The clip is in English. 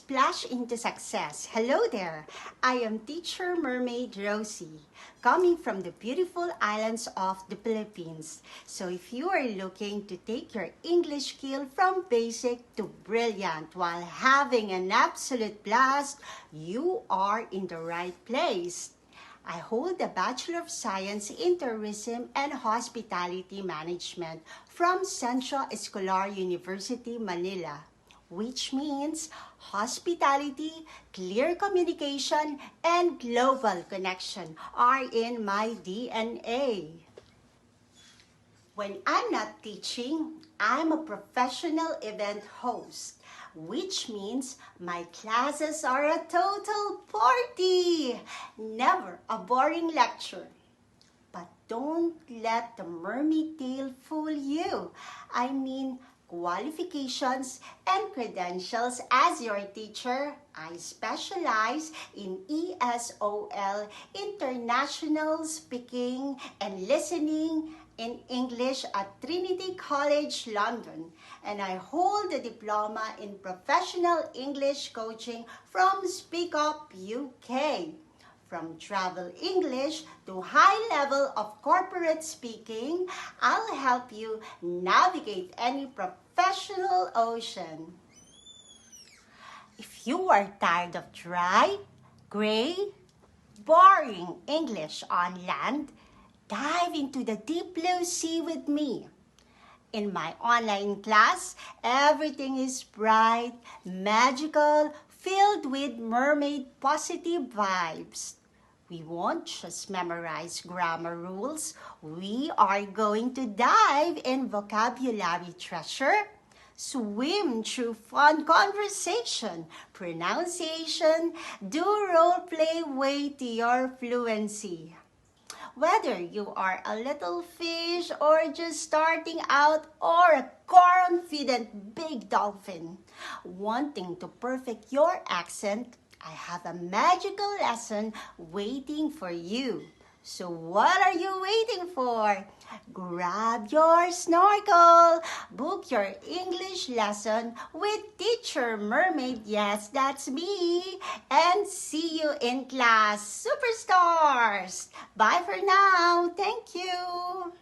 splash into success. Hello there. I am Teacher Mermaid Rosie, coming from the beautiful islands of the Philippines. So if you are looking to take your English skill from basic to brilliant while having an absolute blast, you are in the right place. I hold a Bachelor of Science in Tourism and Hospitality Management from Central Escolar University, Manila, which means hospitality, clear communication, and global connection are in my DNA. When I'm not teaching, I'm a professional event host, which means my classes are a total party, never a boring lecture. But don't let the mermaid tale fool you. I mean, qualifications and credentials as your teacher. I specialize in ESOL, International Speaking and Listening in English at Trinity College, London. And I hold a diploma in Professional English Coaching from Speak Up UK. From travel English to high level of corporate speaking, I'll help you navigate any professional ocean. If you are tired of dry, gray, boring English on land, dive into the deep blue sea with me. In my online class, everything is bright, magical, filled with mermaid positive vibes. We won't just memorize grammar rules. We are going to dive in vocabulary treasure, swim through fun conversation, pronunciation, do role play way to your fluency. Whether you are a little fish or just starting out or a confident big dolphin wanting to perfect your accent, I have a magical lesson waiting for you. So what are you waiting for? Grab your snorkel, book your English lesson with Teacher Mermaid, yes, that's me, and see you in class, superstars! Bye for now. Thank you.